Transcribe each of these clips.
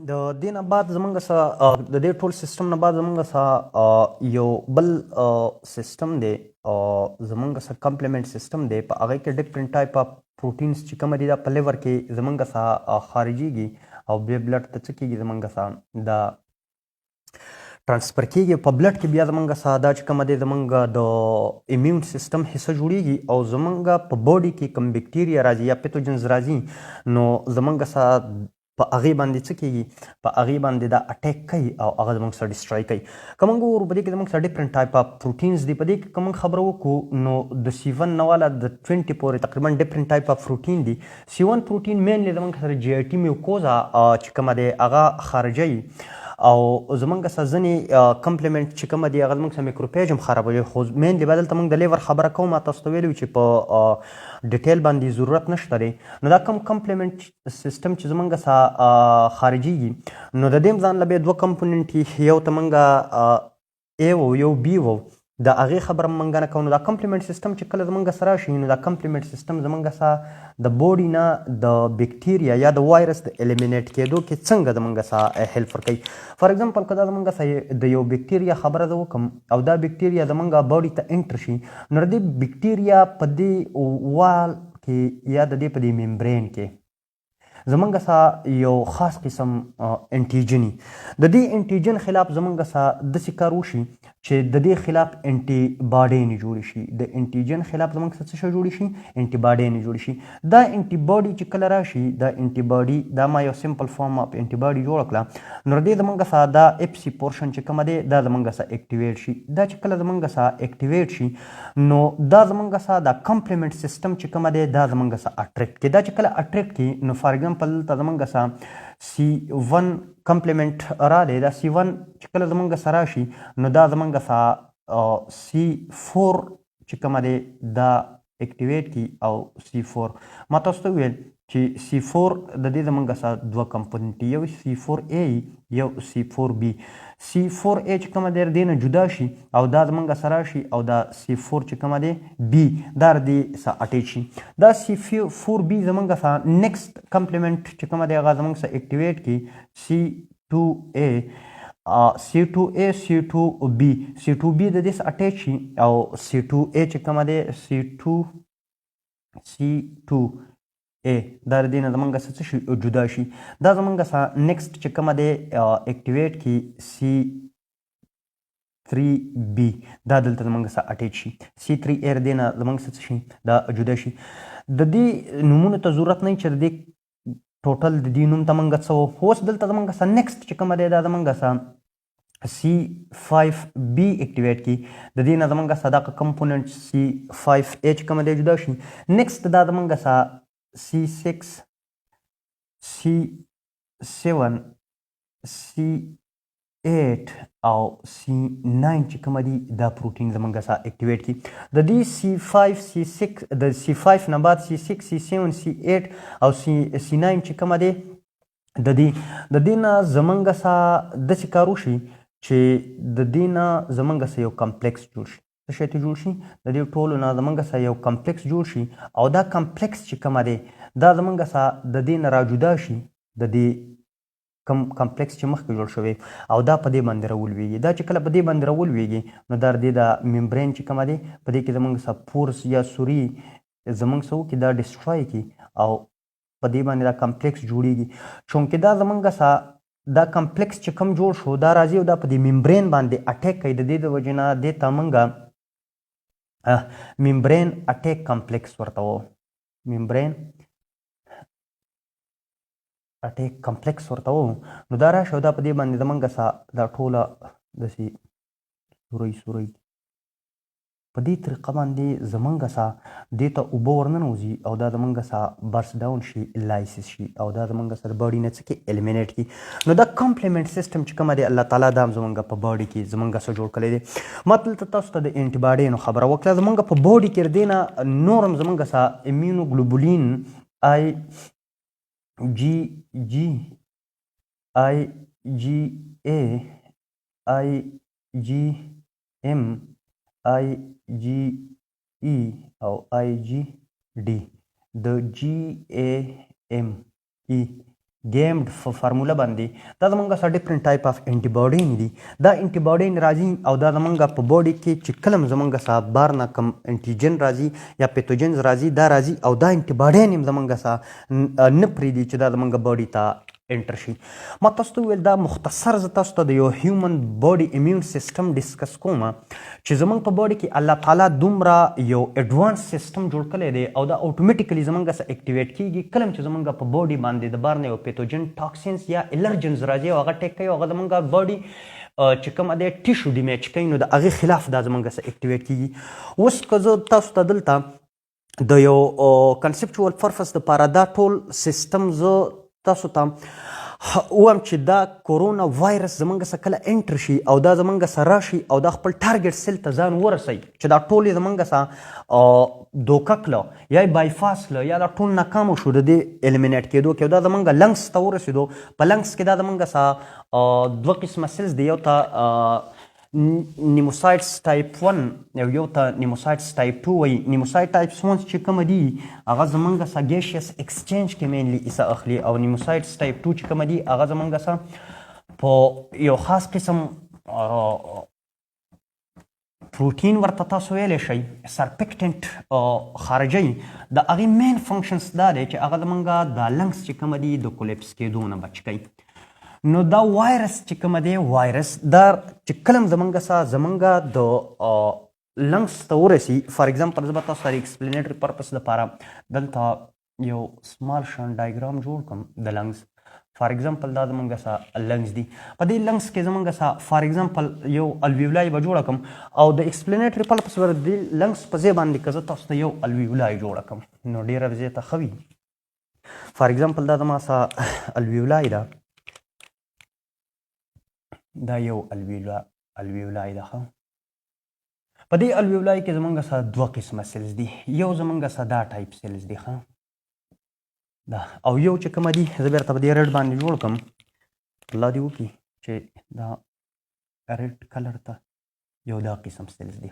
د دې نه بعد زمونږ د دې ټول سیستم نه بعد زمونږ یو بل سیستم دی زمونږ کمپلیمنٹ سیستم دی په هغه کې ډیفرنٹ ټایپ اف پروټینز چې کوم دي دا په لیور کې زمونږ خارجيږي او بیا بلډ ته څه کېږي زمونږ دا ترانسفر کېږي په بلډ کې بیا زمونږ دا چې کومه دی زمونږ د ایمیون سیستم حصه جوړیږي او زمونږ په باډي کې کوم بکټیریا راځي یا پیتوجنز راځي نو زمونږ په هغې باندې څه کېږي په هغې باندې دا اټیک کوي او هغه زموږ سره ډسټرای کوي که موږ وګورو په دې کې زموږ سره ډفرنټ ټایپ اف پروټینز دي په دې کې که موږ خبره وکړو نو د C1 نه والا د 20 پورې تقریبا ډفرنټ ټایپ اف پروټین دي C1 پروټین مینلی زموږ سره GIT میوکوزا چې کومه دی هغه خارجوي او زمونږ ځینې کمپلیمنټ چې کومه دي هغه زموږ میکروفیج هم خرابوي خو مینلی به دلته موږ د لیور خبره کوو ما تاسو ته ویلي چې په ډیټیل باندې ضرورت نشته دی نو دا کم کمپلیمنټ سیستم چې زمونږ خارجيږي نو د دې ځان له بیا دوه کمپوننټ یو ته موږ A و یو B و د هغې خبره موږ نه کوو نو دا کمپلیمنټ سیستم چې کله زموږ سره راشي نو دا کمپلیمنټ سیستم زموږ د باډي نه د بکټیریا یا د وایرس د الیمینیټ کېدو کې څنګه زموږ هیلپ ورکوي فار ایگزامپل که دا زموږ د یو بکټیریا خبره زه وکړم او دا بکټیریا زموږ باډي ته انټر شي نو د دې بکټیریا په دې وال کې یا د دې په دې ممبرین کې زمونږ یو خاص قسم انټیجن د دې انټیجن خلاف زمونږ داسې کار وشي چې د دې خلاف انټي باډي نه جوړ شي د انټیجن خلاف زمونږ څه شی جوړ شي انټي باډي نه جوړ شي دا انټي باډي چې کله راشي دا انټي باډي دا ما یو سمپل فارم اف انټي باډي جوړ کړه نو دې زمونږ دا اف سي پورشن چې کوم دی دا زمونږ اکټیویټ شي دا چې کله زمونږ اکټیویټ شي نو دا زمونږ دا کمپلیمنٹ سیستم چې کوم دی دا زمونږ اټریکټ کی دا چې کله اټریکټ کی نو فار ایگزامپل ته زمونږ C1 کمپلیمنٹ رالی دا C1 چې کله زمونږ سره راشي نو دا زمونږ C4 چې کومه دی دا اکټیویټ کی او C4 ما تاسو ته وویل چې C4 د دې زمونږ دوه کمپوننټ یو C4A یو C4B C4A چې کومه دی دې نه جدا شي او دا زمونږ سره راشي او دا C4 چې کومه دی B دا د دې سره اټیچ شي دا C4B زمونږ نیکسټ کمپلیمنٹ چې کومه دی هغه زمونږ سره اکټیویټ کی C2A C2A C2B C2B د دې سره اټیچ شي او C2A چې کومه دی C2A دا د دې نه زمونږ څه شي جدا شي دا زمونږ نیکسټ چې کومه دی اکټیویټ کی C3B دا دلته زمونږ اټیچ شي C3A د دې نه زمونږ څه شي دا جدا شي د دې نومونو ته ضرورت نه چې د دې ټوټل د دې نوم ته موږ څه اوس دلته زمونږ نیکسټ چې کومه دی دا زمونږ C5B اکټیویټ کی د دې نه زمونږ دا کمپوننټ C5A چې کومه دی جدا شي نیکسټ دا زمونږ C6 C7 C8 او C9 چې کومه دي دا پروټین زمونږ اکټیویټ کی د دې C5 C6 د C5 نه بعد C6 C7 C8 او C9 چې کومه دی د دې نه زمونږ داسې کار وشي چې د دې نه زمونږ یو کمپلیکس جوړ شي څه شی جوړ شي د دې ټولو نه زمونږ یو کمپلیکس جوړ شي او دا کمپلیکس چې کومه دی دا زمونږ د دې نه راجدا شي د دې کم کمپلیکس چې مخکې جوړ شوی او دا په دې باندې راولویږي دا چې کله په دې باندې راولویږي نو دا د دې د ممبرین چې کومه دی په دې کې زمونږ پورس یا سوري زمونږ څه وکړي دا ډسټرای کړي او په دې باندې دا کمپلیکس جوړیږي چونکې دا زمونږ دا کمپلیکس چې کوم جوړ شو دا راځي او دا په دې ممبرین باندې اټیک کوي د دې د وجې نه دې ته موږ ممبرین اټیک کمپلیکس ورته وایو ممبرین اټیک کمپلیکس ورته وایو نو دا راشي او دا په دې باندې زمونږ دا ټوله داسې سورۍ په دې طریقه باندې زمونږ دې ته اوبه ورننوځي او دا زمونږ برس ډاون شي لایسیس شي او دا زمونږ د باډي نه څه کړي الیمینیټ کړي نو دا کمپلیمنٹ سیستم چې کومه دی الله تعالی دا هم زمونږ په باډي کې زمونږ څه جوړ کړی دی ما دلته تاسو ته د انټي باډیانو خبره وکړه زمونږ په باډي کې د دې نه نور هم زمونږ ایمیونوګلوبولین IgA IgM IgE او IgD د GAME ګیمډ په فارموله باندې دا زمونږ سره ډفرنٹ ټایپ اف انټي باډي دي. دا انټي باډي راځي او دا زمونږ په باډي کې چې کله زمونږ سره بار نه کم انټیجن راځي یا پیتوجنز راځي دا راځي او دا انټي باډي هم زمونږ سره نه پرېږدي چې دا زمونږ باډي ته انټر شي. ما تاسو ته ویل دا مختصر زه تاسو ته د یو هیومن باډي امیون سیستم ډسکس کوم چې زمونږ په باډي کې الله تعالی دومره یو ایډوانس سیستم جوړ کړی دی او دا اتوماتیکلی زمونږ سره اکټیویټ کیږي کله چې زمونږ په باډي باندې د بار نه یو پیتوجن ټاکسینز یا الرجنز راځي او هغه ټیک کوي او هغه زمونږ باډي چې کوم دی ټیشو ډیمیج کوي نو د هغې خلاف دا زمونږ سره اکټیویټ کیږي. اوس که زه تاسو ته دلته د یو کنسپچوال پرپس دپاره دا ټول سیستم زه تاسو ته وایم چې دا کورونا وایرس زمونږ سره کله انټر شي او دا زمونږ سره راشي او دا خپل ټارګټ سیل ته ځان ورسوي چې دا ټول یې زمونږ سره دوکه کړه یا یې بایپاس کړه یا دا ټول ناکامه شو د دې الیمینیټ کېدو کې او دا زمونږ لنګس ته ورسېدو. په لنګس کې دا زمونږ سره دوه قسمه سیلز دی، یو ته نیموسایټس ټایپ 1 یو ته نیموسایټس ټایپ 2 وایي. نیموسایټ ټایپ 1 چې کوم دي هغه زمونږ سره ګیشیس ایکسچینج کې مینلی حصه اخلي او نیموسایټس ټایپ 2 چې کوم دي هغه زمونږ سره په یو خاص قسم پروټین ورته تاسو ویلی شئ سرپیکټنټ خارجوي. د هغې مین فنکشنز دا دی چې هغه زمونږ د لنګس چې کوم دي د کولیپس کېدو نه بچ کوي. نو دا وایرس چې کوم دی وایرس دا چې کله زمونږ سره زمونږ د لنګس ته ورسي فار ایگزامپل زه به تاسو سره ایکسپلینیټري پرپس دپاره دلته یو سمال شان ډایګرام جوړ کړم د لنګس. فار ایگزامپل دا زمونږ سره لنګس دي، په دې لنګس کې زمونږ سره فار ایگزامپل یو الویولای به جوړه کړم او د ایکسپلینیټري پرپس ور د لنګس په ځای باندې که زه تاسو ته یو الویولای جوړه کړم نو ډېره ځای ته ښه وي. فار ایگزامپل دا زما سره الویولای ده، دا یو الویولای ده. په دې الویولای کې زمونږ سره دوه قسمه سیلز دي، یو زمونږ سره دا ټایپ سیلز دي دا او یو چې کومه دي زه بیرته په دې ریډ باندې جوړ کړم الله دې وکړي چې دا ریډ کلر ته یو دا قسم سیلز دي.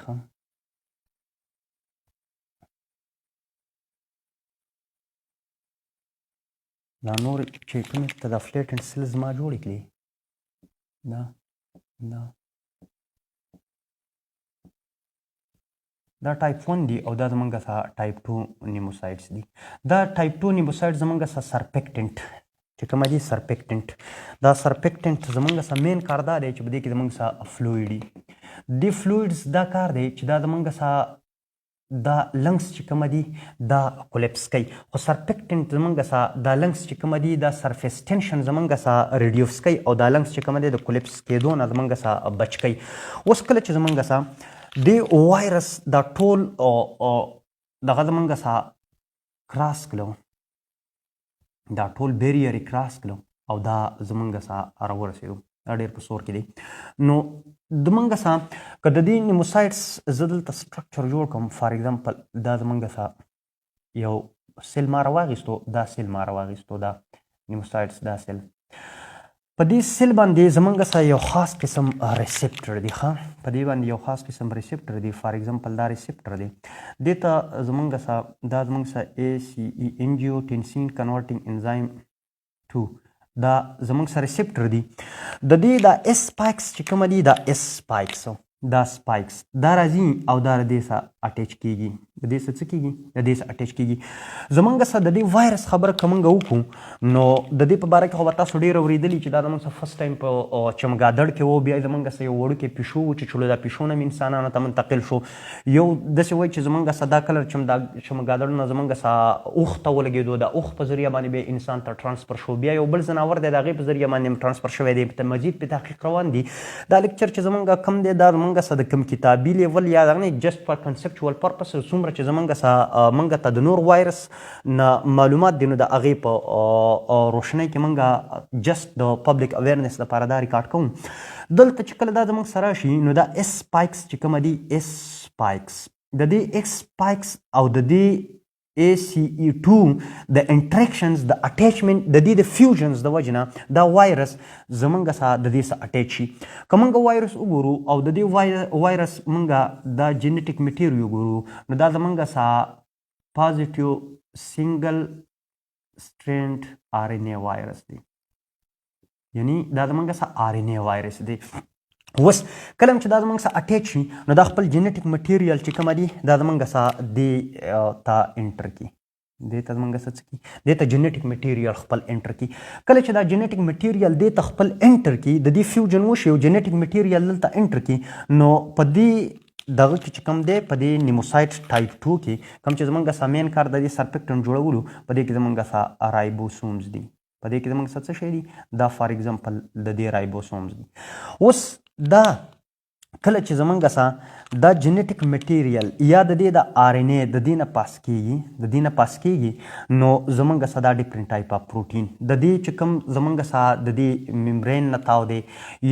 دا نور چې کومې ته دا فلیټنټ سیلز ما جوړې کړي دا ټایپ 1 دي او دا زمونږ سره ټایپ 2 نیموسایټس دي. دا ټایپ 2 نیموسایټ زمونږ سره سرپیکټنټ چې کومه دي سرپیکټنټ دا سرپیکټنټ زمونږ سره مین کار دا دی چې په دې کې زمونږ سره فلویډ دي. دې فلویډز دا کار دی چې دا زمونږ سره دا لنګس چې کومه دي دا کولیپس کوي خو سرپیکټنټ زمونږ سره دا لنګس چې کومه دي دا سرفیس ټینشن زمونږ سره ریډیوس کوي او دا لنګس چې کومه دي د کولیپس کېدو نه زمونږ سره بچ کوي. اوس کله چې زمونږ سره دې وایرس دا ټول دغه زمونږ سره کراس کړو دا ټول بیرییر یې کراس کړو او دا زمونږ سره راورسېدو دا ډېر په سور کې دی. نو زمونږ سره که د دې نیموسایټس زه دلته سټرکچر جوړ کړم فار ایگزامپل دا زمونږ سره یو سیل ما راواخیستو دا سیل ما راواخیستو دا نیموسایټس دا سیل په دې سیل باندې زمونږ سره یو خاص قسم ریسپټر دی په دې باندې یو خاص قسم ریسپټر دی فار ایگزامپل دا ریسپټر دی دې ته زمونږ سره دا زمونږ سره ACE انجیوټنسین کنورټینګ انزایم 2 دا زمونږ سره ریسپټر دي. د دې دا اس سپایکس چې کومه دي دا اس سپایکس دا سپایکس دا راځي او دا د دې سره اټیچ کیږي د دې سره څه کیږي د دې سره اټیچ کیږي. زمونږ سره د دې وایرس خبره که موږ وکړو نو د دې په باره کې خو به تاسو ډېر اورېدلي چې دا زمونږ سره فرسټ ټایم په چمګادړ کې و بیا یې زمونږ سره یو وړوکی پیشو و چې چلو دا پیشو نه مې انسانانو ته منتقل شو. یو داسې وایي چې زمونږ سره دا کلر چمګادړ نه زمونږ سره اوښ ته ولګېدو دا اوښ په ذریعه باندې بیا انسان ته ټرانسفر شو. بیا یو بل ځناور دی د هغې په ذریعه باندې ټرانسفر شوی دی مزید په تحقیق روان دي. دا لیکچر چې زمونږ کم دی دا زمونږ سره د کم کتابي لیول یا دغه جست فار کنسپچوال پرپس څومره چې زمونږ سره موږ ته د نور وایرس نه معلومات دي نو د هغې په روشنۍ کې موږ جست د پبلک اویرنس لپاره دا ریکارډ کوو. دلته چې کله دا زموږ سره راشي نو دا اس سپایکس چې کومه دي اس سپایکس د دې ایکس سپایکس او د دې ACE2 د انټریکشنز د اټیچمنټ د دې د فیوژنز د وجې نه دا وایرس زمونږ سره د دې سره اټیچ شي. که موږ وایرس وګورو او د دې وایرس موږ دا جینیټیک میټیریل وګورو نو دا زمونږ سره پازیټیو سنګل स्ट्रेंड RNA وایرس دی یعنی دا زمونږ سره RNA وایرس دی اوس کله چې دا زمونږ سره اټیچ شي نو دا خپل جینیټیک مټیریل چې کومه دي دا زمونږ سره دې ته انټر کړي دې ته زمونږ څه کړي دې ته جینیټیک مټیریل خپل انټر کړي کله چې دا جینیټیک مټیریل دې ته خپل انټر کړي د دې فیوژن وشي او جینیټیک مټیریل دلته انټر کړي نو په دې دغه کې چې کوم دی په دې نیموسایټ ټایپ 2 کې کوم چې زمونږ سره مین کار د دې سرپیکټن جوړولو په دې کې زمونږ سره رایبوسومز دي په دې کې زمونږ څه شی دي دا فار ایگزامپل د دې رایبوسومز دي اوس دا کله چې زمونږ سره دا جینیټیک مټیریل یا د دې د RNA د دې نه پاس کېږي نو زمونږ سره دا ډیفرنٹ ټایپ اف پروټین د دې چې کوم زمونږ سره د دې ممبرین نه تاو دی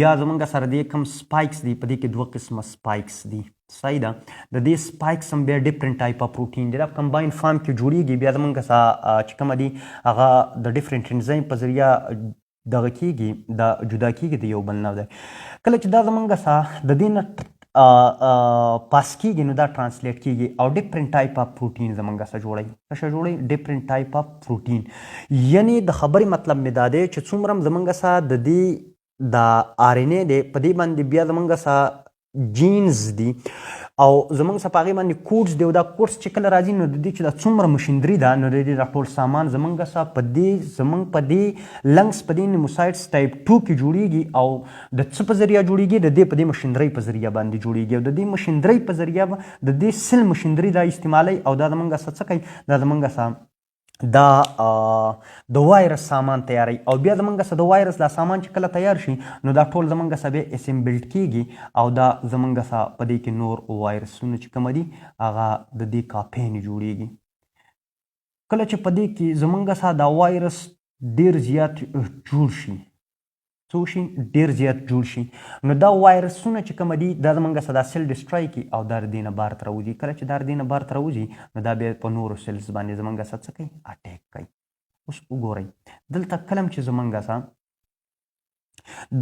یا زمونږ سره د کوم سپایکس دي په دې کې دوه قسمه سپایکس دي صحیح ده د دې سپایکس هم بیا ډیفرنٹ ټایپ اف پروټین دی دا کمباین فارم کې جوړیږي بیا زمونږ سره چې کومه دي هغه د ډیفرنٹ انزایم په ذریعه دغه کېږي دا جدا کېږي د یو بل نه دی کله چې دا زمونږ سره د دې نه پاس کېږي نو دا ټرانسلیټ کېږي او ډیفرنٹ ټایپ اف پروټین زمونږ سره جوړوي ډیفرنٹ ټایپ اف پروټین یعنی د خبرې مطلب مې دا دی چې څومره زمونږ سره د دې د RNA دی په دې باندې بیا زمونږ سره جینز دي او زمونږ سره په هغې باندې کوډز دی او دا کوډز چې کله راځي نو د دې چې دا څومره مشینري ده نو د دې دا ټول سامان زمونږ سره زمونږ په دې لنګس په دې نیموسایټس ټایپ 2 کې جوړیږي او د څه په ذریعه جوړیږي د دې په دې مشینرۍ په ذریعه باندې جوړیږي او د دې مشینرۍ په ذریعه د دې سل مشینري دا استعمالوي او دا زمونږ سره څه کوي دا زمونږ سره دا د وایرس سامان تیاری او بیا زمونږ سره د وایرس دا سامان چې کله تیار شي نو دا ټول زمونږ سره بیا اسمبلډ کیږي او دا زمونږ سره په دې کې نور وایرسونه چې کوم دي هغه د دې کاپین جوړیږي کله چې په دې کې زمونږ سره دا وایرس ډیر زیات جوړ شي ډیر زیات جوړ شي نو دا وایرسونه چې کوم دي دا زمونږ سره دا سیل ډسټرای کی او دا د دې نه بهر ته راوځي کله چې دا د دې نه بهر ته راوځي نو دا بیا په نورو سیلز باندې زمونږ سره څه کوي اټیک کوي اوس وګورئ دلته کله چې زمونږ سره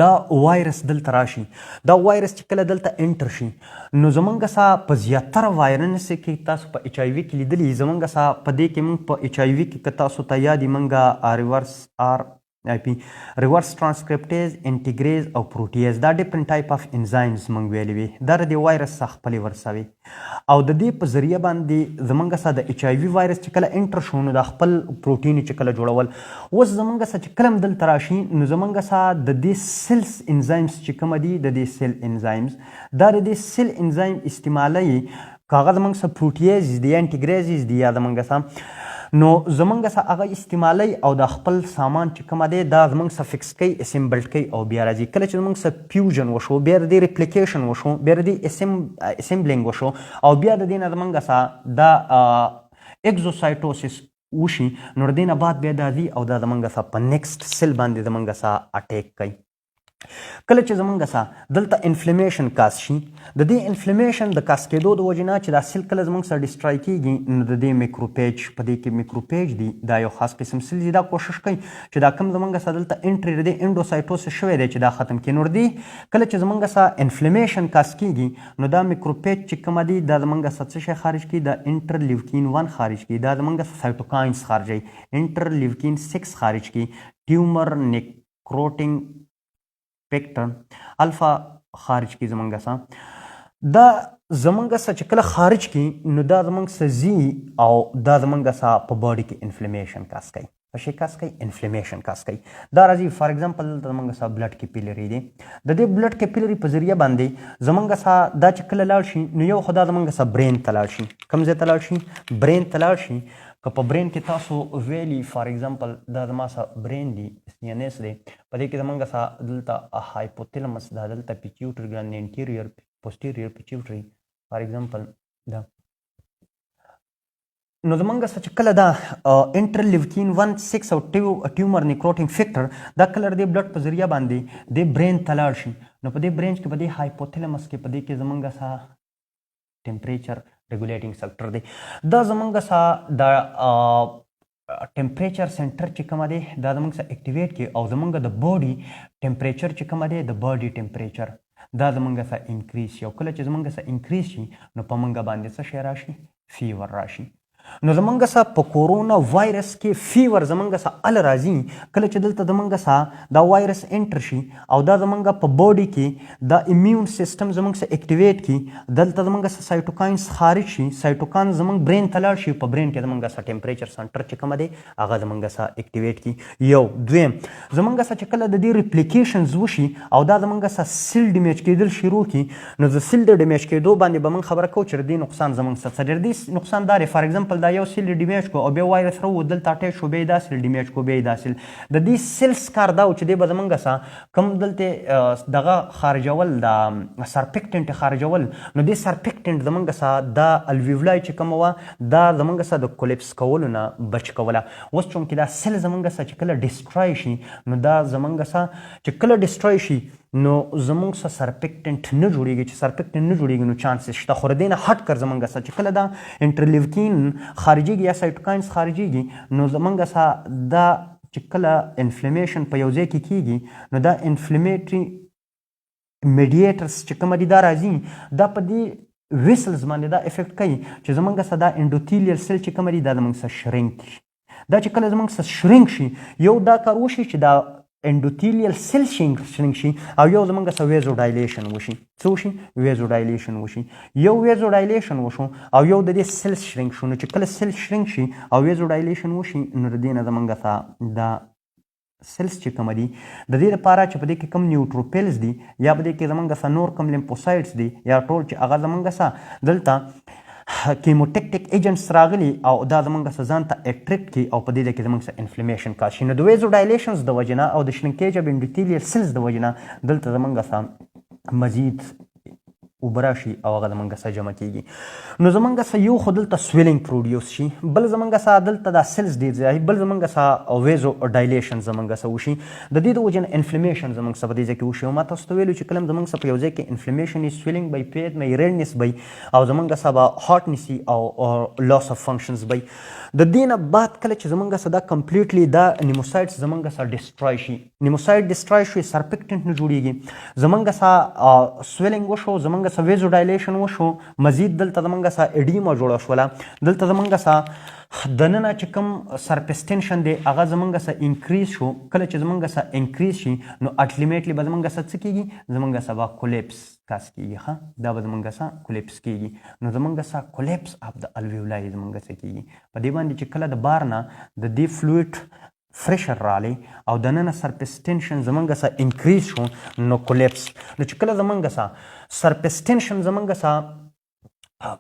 دا وایرس دلته راشي دا وایرس چې کله دلته انټر شي نو زمونږ سره په زیاتره وایرس کې تاسو په HIV کې لیدلی زمونږ سره په دې کې موږ په HIV کې که تاسو ته یاد وي موږ RIP ریورس ټرانسکریپټیز انټیګریز او پروټیز دا ډیفرنٹ ټایپ اف انزایمز موږ ویلي وي دا د وایرس څخه خپلې ورسوي او د دې په ذریعه باندې زمونږ سره د HIV وایرس چې کله انټر شو نو د خپل پروټین چې کله جوړول اوس زمونږ سره چې کله دلته راشي نو زمونږ سره د دې سیلز انزایمز چې کوم دي د دې سیل انزایمز دا د دې سیل انزایم استعمالوي کاغه زمونږ سره پروټیز دي انټیګریز دي یا زمونږ سره نو زمونږ سره هغه استعمالوي او د خپل سامان چې کومه دی دا زمونږ سره فکس کوي اسمبلډ کوي او بیا راځي کله چې زمونږ سره فیوژن وشو بیا د دې ریپلیکیشن وشو بیا د دې اسمبلینګ وشو او بیا د دې نه زمونږ سره دا اگزوسایټوسس وشي نو د دې نه بعد بیا دا ځي او دا زمونږ سره په نیکسټ سیل باندې زمونږ سره اټیک کوي کله چې زمونږ سره دلته انفلیمیشن کاس شي د دې انفلیمیشن د کاس کېدو د وجې نه چې دا سیل کله زمونږ سره ډسټرای کېږي نو د دې میکروپیج په دې کې میکروپیج دی دا یو خاص قسم سیل دی دا کوشش کوي چې دا کوم زمونږ سره دلته انټري د انډوسایټوسس شوی دی چې دا ختم کړي نو دی کله چې زمونږ سره انفلیمیشن کاس کېږي نو دا میکروپیج چې کومه دی دا زمونږ سره څه شی خارج کړي دا انټرلیوکین 1 خارج کړي دا زمونږ سایټوکاینز خارجوي انټرلیوکین 6 خارج کړي ټیومر نیکروټینګ فیکټر الفا خارج کی زمونږ سره دا زمونږ سره چې کله خارج کی نو دا زمونږ سره ځي او دا زمونږ سره په باډي کې انفلیمیشن کاس کوي په شي کاس کوي انفلیمیشن کاس کوي دا راځي فار ایگزامپل زمونږ سره بلډ کیپیلری دی د دې بلډ کیپیلری په ذریعه باندې زمونږ سره دا چې کله لاړ شي نو یو خدا زمونږ سره برین ته لاړ شي کوم ځای ته لاړ شي برین ته لاړ شي که په برین کې تاسو ویلي فار ایگزامپل دا زما سره برین دی CNS دی په دې کې زمونږ سره دلته هایپوتلمس دا دلته پیچیوټري ګلاند انټیریور پوسټیریور پیچیوټري فار ایگزامپل دا نو زمونږ سره چې کله دا انټرلیوکین 1 6 او ټیومر نیکروټینګ فیکټر دا کله د بلډ په ذریعه باندې د برین ته لاړ شي نو په دې برین کې په دې هایپوتلمس کې په دې کې زمونږ سره ټمپریچر ریګولیټینګ سیکټر دی دا زمونږ سره دا ټمپریچر سنټر چې کومه دی دا زمونږ سره اکټیویټ کی او زمونږ د باډي ټمپریچر چې کومه دی د باډي ټمپریچر دا زمونږ سره انکریز شي او کله چې زمونږ سره انکریز شي نو په مونږ باندې څه شی راشي فیور راشي نو زمونږ سره په کورونا وایرس کې فیور زمونږ سره ال راځي کله چې دلته زمونږ سره دا وایرس انټر شي او دا زمونږ په باډي کې دا ایمیون سیستم زمونږ سره اکټیویټ کی دلته زمونږ سره سایټوکاینز خارج شي سایټوکاین زمونږ برین ته لاړ شي په برین کې زمونږ سره ټمپریچر سنټر چې کوم دی هغه زمونږ سره اکټیویټ کی یو دویم زمونږ سره چې کله د دې ریپلیکیشنز وشي او دا زمونږ سره سیل ډیمیج کېدل شروع کی نو د سیل د ډیمیج کېدو باندې به موږ خبره کوو چې د دې نقصان زمونږ سره څه دی نقصان دا دی فار ایگزامپل دا یو سیل ډیمیج کو او بیا وایرس راو دلته اټیچ شو بیا دا سیل ډیمیج کو بیا دا سیل د دې سیلز کار دا چې دی به زمونږ سره کوم دلته دغه خارجول دا سرپیکټنټ خارجول نو دې سرپیکټنټ زمونږ سره دا الویولای چې کوم وه دا زمونږ سره د کولیپس کولو نه بچ کوله اوس چونکې دا سیل زمونږ سره چې کله ډسټرای شي نو دا زمونږ سره چې کله ډسټرای شي نو زمونږ سره سرپیکټنټ نه جوړیږي چې سرپیکټنټ نه جوړیږي نو چانسز شته خو د دې نه هټ کر زمونږ سره چې کله دا انټرلیوکین خارجیږي یا سایټوکاینز خارجیږي نو زمونږ سره دا چې کله انفلیمیشن په یو ځای کې کیږي نو دا انفلیمیټري میډیټرز چې کوم دي دا راځي دا په دې ویسلز باندې دا افیکټ کوي چې زمونږ سره دا انډوتیلیل سیل چې کوم دي دا زمونږ سره شرینک شي دا چې کله زمونږ سره شرینک شي یو دا کار وشي چې دا انډوتیلیل سیل شرینک شي او یو زمونږ سره ویزو ډایلیشن وشي څه وشي ویزو ډایلیشن وشي یو ویزو ډایلیشن وشو او یو د دې سیل شرینک شو نو چې کله سیل شرینک شي او ویزو ډایلیشن وشي نو د دې نه زمونږ سره دا سیلز چې کوم دي د دې لپاره چې په دې کې کم نیوټروپیلز دي یا په دې کې زمونږ سره نور کم لیمفوسایټس دي یا ټول چې هغه زمونږ سره دلته کیموټیکټیک ایجنټس راغلي او دا زمونږ سره ځان ته اټریکټ کړي او په دې کې زمونږ سره انفلیمیشن کار شي نو د ویزو ډایلیشنز د وجې نه او د شرینکیج اف انډوتیلیل سیلز د وجې نه دلته زمونږ سره مزید اوبه راشي او هغه زمونږ سره جمع کیږي نو زمونږ سره یو خو دلته سویلینګ پروډیوس شي بل زمونږ سره دلته دا سیلز ډېر ځای بل زمونږ سره ویزو ډایلیشن زمونږ سره وشي د دې د وجې نه انفلیمیشن زمونږ سره په دې ځای کې وشي او ما تاسو ته ویلو چې کله هم زمونږ سره په یو ځای کې انفلیمیشن وي سویلینګ به وي پین به وي ریډنس به وي او زمونږ سره به هاټنس وي او لاس اف فنکشنز به وي د دې نه بعد کله چې زمونږ سره دا کمپلیټلی دا نیموسایټس زمونږ سره ډسټرای شي نیموسایټ ډسټرای شي سرپیکټنټ نه جوړیږي زمونږ سره سویلینګ وشو زمونږ سره ویزو ډایلیشن وشو مزید دلته زمونږ سره اډیما جوړه شوله دلته زمونږ سره دننه چې کوم سرپسټنشن دی هغه زمونږ سره انکریز شو کله چې زمونږ سره انکریز شي نو الټیمیټلی به زمونږ سره څه کیږي زمونږ سره به کولیپس کاس کیږي ښه دا به زمونږ سره کولیپس کیږي نو زمونږ سره کولیپس اف د الویولای زمونږ سره کیږي په دې باندې چې کله د بار نه د دې فلویډ فریشر رالی او دننه سرپسټنشن زمونږ سره انکریز شو نو کولیپس نو چې کله زمونږ سره سرپسټنشن زمونږ سره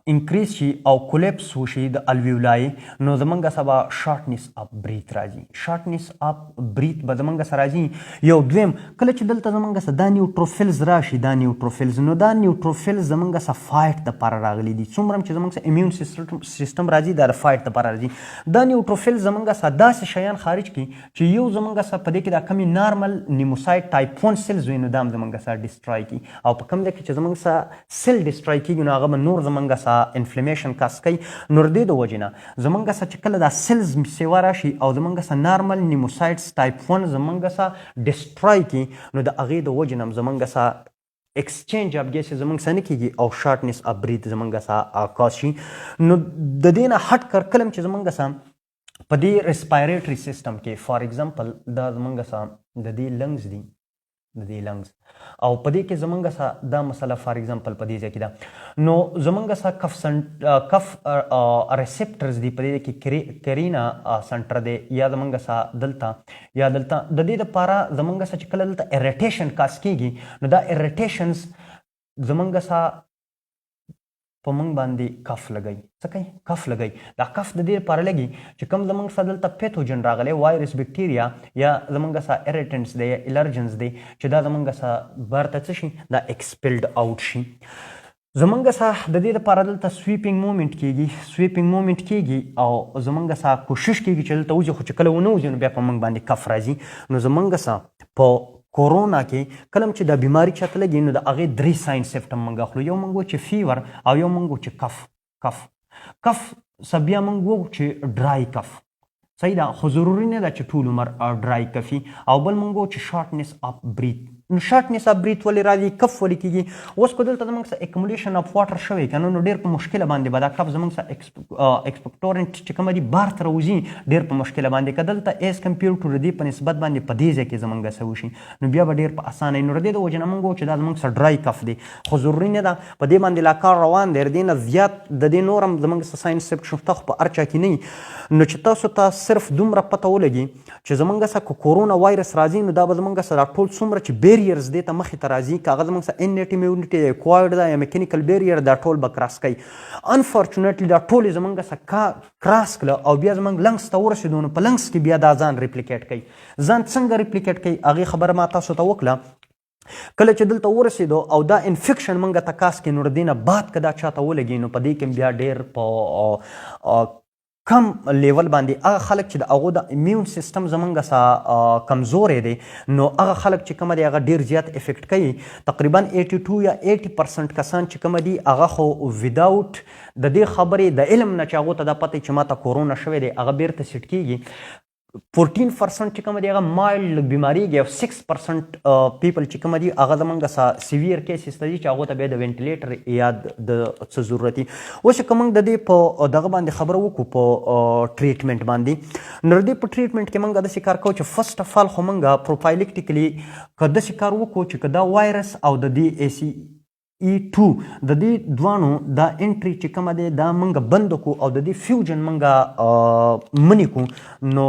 انکریز شي او کولیپس وشي د الویولای نو زمونږ سره به شارټنس اف بریت راځي شارټنس اف بریت به زمونږ سره راځي یو دویم کله چې دلته زمونږ سره دا نیوټروفیلز راشي دا نیوټروفیلز نو دا نیوټروفیلز زمونږ سره فایټ دپاره راغلي دي څومره چې زمونږ سره امیون سیستم راځي دا د فایټ دپاره راځي دا نیوټروفیلز زمونږ سره داسې شیان خارج کړي چې یو زمونږ سره په دې کې دا کمې نارمل نیموسایټ ټایپ 1 سیلز وي نو دا هم زمونږ سره ډسټرای کړي او په کوم ځای کې چې زمونږ سره سیل ډسټرای کېږي نو هغه به نور زمونږ سره انفلیمیشن کاس کوي نو د دې د وجې نه زمونږ سره چې کله دا سیلز سیوا راشي او زمونږ سره نارمل نیموسایټس ټایپ 1 زمونږ سره ډسټرای کړي نو د هغې د وجې نه زمونږ سره ایکسچینج اف ګیسز زمونږ سره نه کېږي او شارټنس اف بریت زمونږ سره کاس شي نو د دې نه هټ کر کله چې زمونږ سره په دې ریسپایریټري سیستم کې فار ایگزامپل دا زمونږ سره د دې لنګز دي د دې لنګز او په دې کې زمونږ سره دا مسله فار ایگزامپل په دې ځای کې ده نو زمونږ سره کف ریسپټرز دي په دې کې کرینا سنټر دی یا زمونږ سره دلته د دې دپاره زمونږ سره چې کله دلته اریټیشن کاس کېږي نو دا اریټیشنز زمونږ سره په موږ باندې کف لګوي څه کوي کف لګوي دا کف د دې لپاره لګي چې کوم زموږ سره دلته پیتوجن راغلی وایرس بکټیریا یا زموږ سره ایریټنټس دی یا الرجنز دی چې دا زموږ سره بهر ته څه شي دا ایکسپیلډ آوټ شي زمونږ سره د دې لپاره دلته سویپینګ مومنټ کیږي او زمونږ سره کوشش کیږي چې دلته وځي خو چې کله ونه وځي نو بیا په موږ باندې کف راځي نو زمونږ سره په کورونا کې کله چې د بیماری چاته لګي نو د هغې درې ساین سیمپټم موږ اخلو یو موږ چې فیور او یو موږ چې کف څه بیا موږ چې ډرای کف صحیح ده خو ضروري نه ده چې ټول عمر ډرای کفي او بل موږ چې شارټنس اف بریت شارټنس اف بریث ولې راځي، کف ولې کیږي. اوس کو دلته زموږ سره اکمولیشن اف واټر شوی کنه نو ډیر په مشکله باندې به دا کف زموږ سره ایکسپکټورنټ چې کوم دي بار ته راوځي ډیر په مشکله باندې کدلته ایز کمپیر ټو ردی په نسبت باندې په دې ځای کې زموږ سره وشي نو بیا به ډیر په اسانه نو ردی د وجه نه مونږ چې دا زموږ سره ډرای کف دی خو ضروري نه ده په دې باندې لا کار روان دی ردی نه زیات د دې نورم زموږ سره ساينس شفته په ارچا کې نه نو چې تاسو ته صرف دومره پته ولګي چې زموږ سره کورونا وایرس راځي نو دا به زموږ سره ټول څومره چې بیریرز دي ته مخې ته راځي کاغذ زموږ سره انټي ایمیونټي اکوایرډ دا یا میکانیکل بیریر دا ټول به کراس کوي. انفورچونټلی دا ټول زموږ سره کراس کړه او بیا زموږ لنګس ته ورسېدو نو په لنګس کې بیا دا ځان ریپلیکیټ کوي. ځان څنګه ریپلیکیټ کوي هغې خبره ما تاسو ته وکړه کله چې دلته ورسېدو او دا انفیکشن موږ ته کاس کې نو د دې نه بعد که دا چاته ولګي نو په دې کې بیا ډېر په کم لیول باندې هغه خلک چې د هغو د امیون سیستم زمونږ سره کمزوری دی نو هغه خلک چې کومه دی هغه ډېر زیات افیکټ کوي. تقریبا 82 یا 80% کسان چې کومه دي هغه خو وداوټ د دې خبرې د علم نه چې هغو ته دا پته چې ما ته کورونا شوی دی هغه بیرته سیټ کیږي. 14% چې کومه دی هغه مایلډ بیماریږي او 6% پیپل چې کومه دي هغه زمونږ سره سیویر کیسز ته دي چې هغو ته بیا د وینټیلیټر یا د څه ضرورت وي. اوس که موږ د دې په دغه باندې خبره وکړو په ټریټمنټ باندې نو د دې په ټریټمنټ کې موږ داسې کار کوو چې فرسټ اف آل خو موږ پروفایلکټیکلی که داسې کار وکړو چې که دا وایرس او د دې ACE2 د دې دوانو دا انټري چې کومه دی دا موږ بند کړو او د دې فیوجن موږ منې کړو نو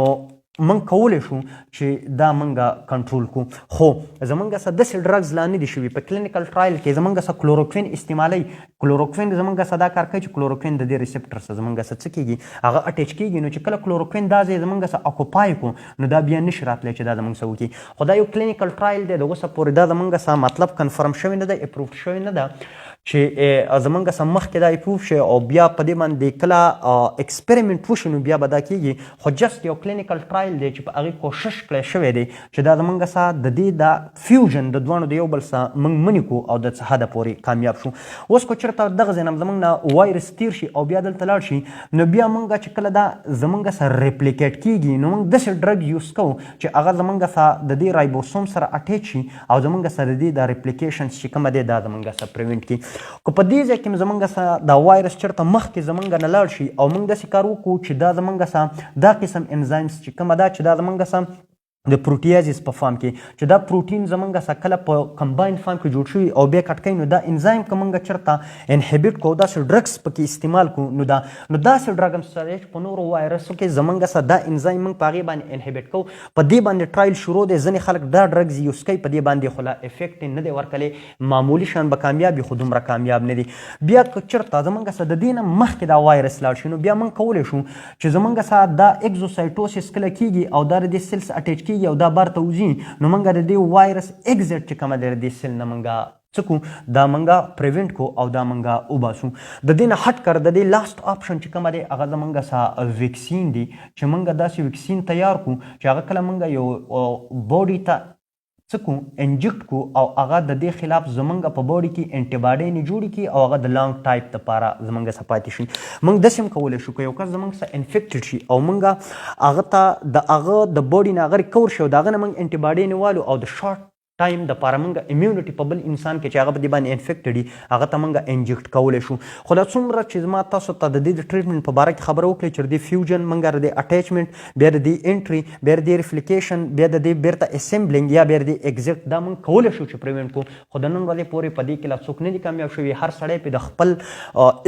موږ کولی شو چې دا موږ کنټرول کړو. خو زموږ سره داسې ډرګز لا نه دي شوي په کلینیکل ټرایل کې زموږ سره کلوروکوین استعمالوي. کلوروکوین زموږ سره دا کار کوي چې کلوروکوین د دې ریسپټر سره زموږ سره څه کیږي هغه اټیچ کیږي نو چې کله کلوروکوین دا ځای زموږ سره اکوپای کړو نو دا بیا نشي راتلی چې دا زموږ سره وکړي. خو دا یو کلینیکل ټرایل دی د اوسه پورې دا زموږ سره مطلب کنفرم شوی نه دی اپروف شوی نه ده چې زمونږ سره مخکې دا اپروف شي او بیا په دې باندې کله ایکسپریمنټ وشي نو بیا به دا کیږي. خو جست یو کلینیکل ټرایل دی چې په هغې کوشش کړی شوی دی چې دا زمونږ سره د دې دا فیوژن د دواړو د یو بل سره موږ منې کړو او د څه حده پورې کامیاب شو. اوس کو چېرته دغه ځای نه زموږ نه وایرس تیر شي او بیا دلته لاړ شي نو بیا موږ چې کله دا زموږ سره ریپلیکیټ کیږي نو موږ داسې ډرګ یوز کوو چې هغه زموږ سره د دې رایبوسوم سره اټیچ شي او زموږ سره د دې دا ریپلیکیشنز چې کومه دی دا زموږ سره پریونټ کړي. که په دې ځای کې زموږ سره دا وایرس چېرته مخکې زموږ نه لاړ شي او موږ داسې کار وکړو چې دا زموږ سره دا قسم انزایمز چې کومه ده چې دا زموږ سره د پروټیازیس په فارم کې چې دا پروټین زمونږ سره کله په کمباین فارم کې جوړ شوي او بیا کټ کوي نو دا انزایم که موږ چېرته انهبیټ کړو داسې ډرګس پکې استعمال کړو نو داسې ډرګ هم سره چې په نورو وایرسو کې زمونږ سره دا انزایم موږ په هغې باندې انهبیټ کوو. په دې باندې ټرایل شروع دی ځینې خلک دا ډرګز یوز کوي په دې باندې خو لا افیکټ نه دی ورکلی معمولي شان به کامیاب وي خو دومره کامیاب نه دي. بیا که چېرته زمونږ سره د دې نه مخکې دا وایرس لاړ شي نو بیا موږ کولی شو چې زمونږ سره دا اکزوسایټوسس کله کیږي او دا د دې سیلس اټیچ کیږي او دا بار ته نو موږ د دې وایرس اگزیټ چې کومه دی د دې سیل نه موږ څه کړو دا موږ پریونټ کړو او دا موږ وباسو. د دې نه هټ کر د دې لاست آپشن چې کومه دی هغه زموږ سره ویکسین دی چې موږ داسې ویکسین تیار کړو چې هغه کله موږ یو باډي ته څه کړو انجکټ کړو او هغه د دې خلاف زموږ په باډي کې انټي باډي نه جوړې کړي او هغه د لانګ ټایپ دپاره زموږ سره پاتې شي. موږ داسې هم کولی شو که یو کس زموږ سره انفیکټډ شي او موږ هغه ته د هغه د باډي نه هغه ریکور شي او د هغه نه موږ انټي باډي نه والو او د شارټ ټایم دپاره موږ امیونټي په بل انسان کې چې هغه په دې باندې انفیکټډ وي هغه ته موږ انجکټ کولی شو. خو دا څومره چې زما تاسو ته د دې د ټریټمنټ په باره کې خبره وکړئ چې د دې فیوژن موږ د دې اټیچمنټ بیا د دې انټري بیا د دې ریفلیکیشن بیا د دې بیرته اسمبلینګ یا بیا د دې ایگزیکټ دا موږ کولی شو چې پریونټ کړو. خو د نن ورځې پورې په دې کې لا څوک نه دي کامیاب شوي. هر سړی پې د خپل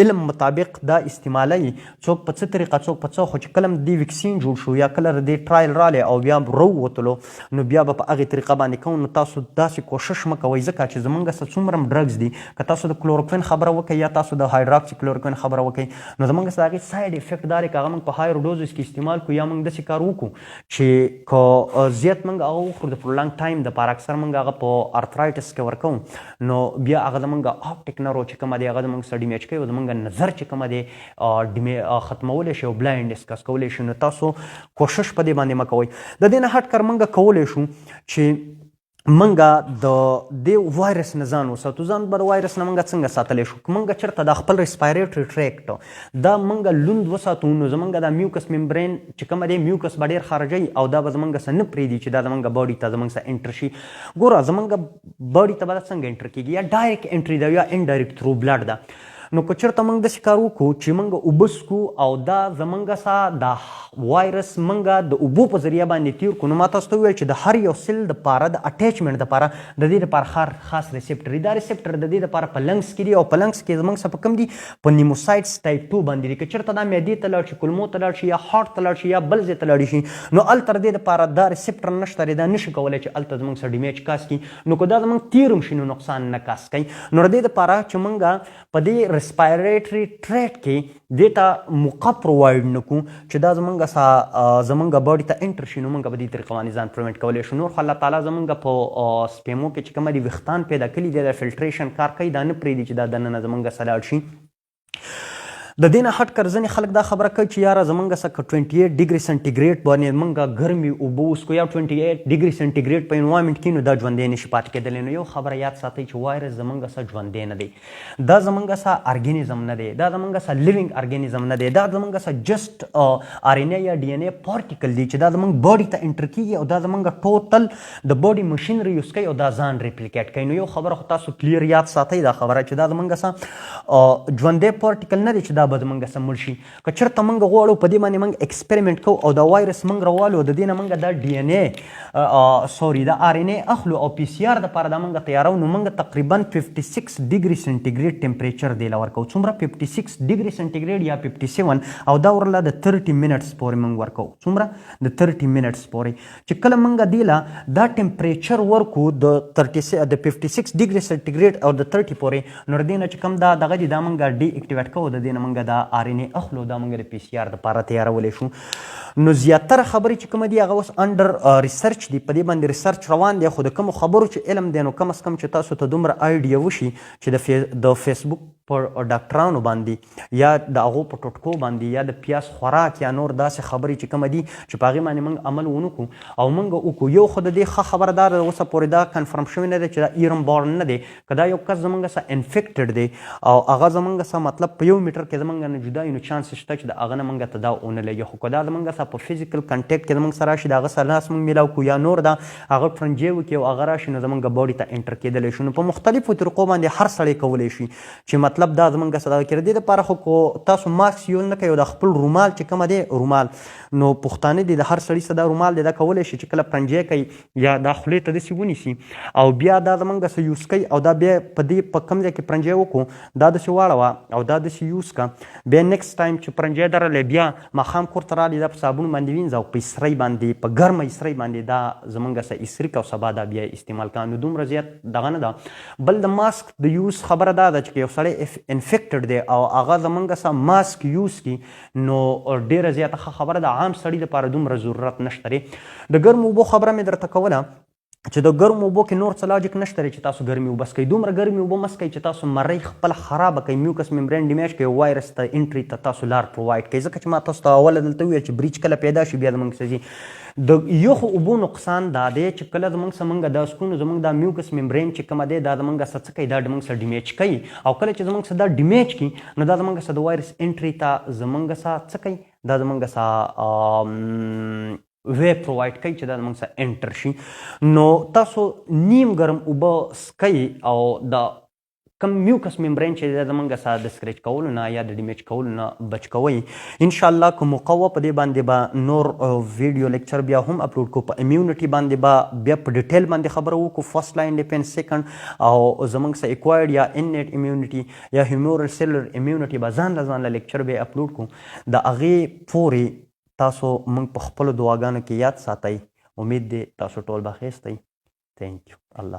علم مطابق دا استعمالوي څوک په څه طریقه څوک په څه. خو چې کله د دې ویکسین جوړ شو یا کله د دې ټرایل رالی او بیا راووتلو نو بیا به په هغې طریقه باندې کوو. نو تاسو داسې کوشش مه کوئ ځکه چې زموږ سره څومره هم ډرګز دي که تاسو د کلوروکوین خبره وکړئ یا تاسو د هایدراکسي کلوروکوین خبره وکړئ نو زموږ سره هغې سایډ افیکټ دا دی که هغه موږ په هایر ډوزز کې استعمال کړو یا موږ داسې کار وکړو چې که زیات موږ هغه وخورو د پرولانګ ټایم دپاره اکثر موږ هغه په ارترایټس کې ورکوو نو بیا هغه زموږ آپټیک نرو چې کومه دی هغه زموږ سره ډیمیج کوي او زموږ نظر چې کومه دی ختمولی شي او بلایند ډسکس کولی شي. نو تاسو کوشش په دې باندې مه کوئ. د دې نه هټ کر موږ کولی شو چې منګه د دې وایرس نه ځان وساتو. ځان به د وایرس نه منګه څنګه ساتلی شو؟ که منګه چېرته د خپل ریسپایریټري ټریکټ دا منګه لوند وساتو نو زمونږ دا میوکس ممبرین چې کومه دی میوکس به ډېر خارجوي او دا به زمونږ څه نه پرېږدي چې دا زمونږ باډي ته زمونږ څه انټر شي. ګوره زمونږ باډي ته به دا څنګه انټر کېږي؟ یا ډایرکټ انټري ده یا انډایرکټ تھرو بلډ ده. نو که چېرته موږ داسې کار وکړو چې موږ اوبه څکو او دا زمونږ سه دا وایرس موږ د اوبو په ذریعه باندې تیر کړو، نو ما تاسو ته وویل چې د هر یو سیل دپاره د اټیچمنټ دپاره د دې دپاره خاص ریسپټر دی. دا ریسپټر د دې دپاره په لنګس کې دي او په لنګس کې زموږ څه په کوم دي؟ په نیموسایټس ټایپ 2 باندې دي. که چېرته دا معدې ته لاړ شي، کولمو ته لاړ شي یا هارټ ته لاړ شي یا بل ځای ته لاړ شي نو هلته د دې دپاره دا ریسپټر نشته دی، دا نشي کولی چې هلته زموږ څه ډیمیج کاس کړي. نو که دا زموږ تیر هم شي نو نقصان نه کاس کوي. نو د دې دپاره چې موږ په دې ریسپایریټري ټریټ کې دې ته موقع پرووایډ نه کړو چې دا زمونږ باډي ته انټر شي، نو موږ به دې طریقه باندې ځان پریوینټ کولی شو. نور خو الله تعالی زمونږ په سپیمو کې چې کومه دي ویښتان پیدا کړي دي د فلټریشن کار کوي، دا نه پرېږدي چې دا دننه زمونږ څه لاړ شي. د دې نه هټ کر ځینې خلک دا خبره کوي چې یاره زمونږ څه که 28 ډیګري سنټیګریډ باندې موږ ګرمې اوبه وڅښو یا 28 ډیګري سنټیګریډ په انوایرمنټ کې نو دا ژوندی نشي پاتې کېدلی. نو یو خبره یاد ساتئ چې وایرس زمونږ څه ژوندی نه دی، دا زمونږ څه ارګینیزم نه دی، دا زمونږ څه لیوینګ ارګینیزم نه دی، دا زمونږ څه جسټ آر ان اے یا ډي ان اے پارټیکل دی چې دا زمونږ باډي ته انټر کېږي او دا زمونږ ټوټل د باډي مشینري یوز کوي او دا ځان ریپلیکیټ کوي. نو یو خبره خو تاسو کلیر یاد ساتئ دا خبره چې دا زمونږ څه ژوندی پارټیکل نه دی چې دا به زمونږ څه مړ شي. که چېرته موږ غواړو په دې باندې موږ ایکسپریمنټ کوو او دا وایرس موږ راوالو د دې نه موږ دا ډي ان اے دا آر ان اے اخلو او پی سی آر دپاره دا موږ تیارو نو موږ تقریبا 56 ډیګري سنټیګریډ ټمپریچر دی له ورکوو. څومره؟ 56 ډیګري سنټیګریډ یا 57 او دا ورله د 30 منټس پورې موږ ورکوو. څومره؟ د 30 منټس پورې. چې کله موږ دې له دا ټمپریچر ورکو د 56 ډیګري سنټیګریډ او د 30 پورې نو د دې نه چې کوم دا دغه دي دا موږ ډي اکټیویټ کوو، د دې نه موږ دا آر ان اے اخلو، دا موږ د پی سی آر دپاره تیارولی شو. نو زیاتره خبرې چې کومه دي هغه اوس انډر ریسرچ دي، په دې باندې ریسرچ روان دی. خو د کومو خبرو چې علم دی نو کم از کم چې تاسو ته دومره آیډیا وشي چې د فیسبوک پر ډاکټرانو باندې یا د هغو په ټوټکو باندې یا د پیاز خوراک یا نور داسې خبرې چې کومه دي چې په هغې باندې موږ عمل ونه کړو او موږ وکړو. یو خو د دې ښه خبره دا ده اوسه پورې دا کنفرم شوی نه دی چې دا ایرم بارن نه دی. که دا یو کس زموږ څه انفیکټډ دی او هغه زموږ څه مطلب په 1 میټر کې زموږ نه جدا وي نو چانس شته چې د هغه نه موږ ته دا ونه لګي. خو که دا زموږ څه په فزیکل کنټیکټ کې زموږ سره راشي د هغه سره لاس موږ میلاو کړو یا نور دا هغه فرنجې وکړي او هغه راشي نو زموږ باډي ته انټر کېدلی شي. نو په مختلفو طریقو باندې هر سړی کولی شي چې مطلب دا زموږ څه دغه کړي. د دې دپاره خو که تاسو ماسک یوز نه کوئ او د خپل رومال چې کومه دی رومال نو پښتانه دي د هر سړي څه دا رومال دی دا کولی شي چې کله پرنجی کوي یا دا خولې ته داسې ونیسي او بیا دا زموږ داسې یوز کوي او دا بیا په دې په کوم ځای کې پرنجی وکړو دا داسې واړوه او دا داسې یوز کړه. بیا نیکسټ ټایم چې پرنجی درلی بیا ماښام کور ته راغلي دا په صابون باندې وینځه او په اسرۍ باندې په ګرمه اسرۍ باندې دا زموږ څه اسري کړه او سبا دا بیا استعمال کړه. نو دومره زیات دغه نه ده. بل د ماسک د یوز خبره دا ده چې یو سړی انفیکټډ دی او هغه زمونږ څه ماسک یوز کړي نو ډېره زیاته ښه خبره ده. عام سړي دپاره دومره ضرورت نشته دی. د ګرمو اوبو خبره مې درته کوله چې د ګرمو اوبو کې نور څه لاجیک نشته دی چې تاسو ګرمې اوبه څکئ. دومره ګرمې اوبه مه څکئ چې تاسو مرۍ خپله خرابه کوئ، میوکس ممبرین ډیمیج کوي، وایرس ته انټري ته تاسو لار پرووایډ کوئ. ځکه چې ما تاسو ته اوله دلته وویل چې بریج کله پیدا شي بیا زموږ څه ځي. د یخو اوبو نقصان دا دی چې کله زموږ څه موږ دا څکو نو زموږ دا میوکس ممبرین چې کومه دی دا زموږ څه کوي دا زموږ څه ډیمیج کوي او کله چې زموږ څه دا ډیمیج کړي نو دا زموږ څه د وایرس انټري ته زموږ څه کوي دا زموږ څه وی پرووایډ کوي چې دا زموږ څه انټر شي. نو تاسو نیم ګرم اوبه څکئ او د کم میوکس ممبرین چې دی زموږ څه د سکریچ کولو نه یا د ډیمیج کولو نه بچ کوئ. انشاءالله که موقع وه په دې باندې به نور ویډیو لیکچر بیا هم اپلوډ کړو. په امیونټي باندې به بیا په ډیټیل باندې خبره وکړو، فرست لاین ډیفینس، سیکنډ او زموږ څه اکوایرډ یا انیټ امیونټي یا هیومورل سیلر امیونټي به ځان له لیکچر بیا اپلوډ کړو. د هغې پورې تاسو موږ په خپلو دعاګانو کې یاد ساتئ. امید دی تاسو ټول به ښه یاستئ. تھینک یو. الله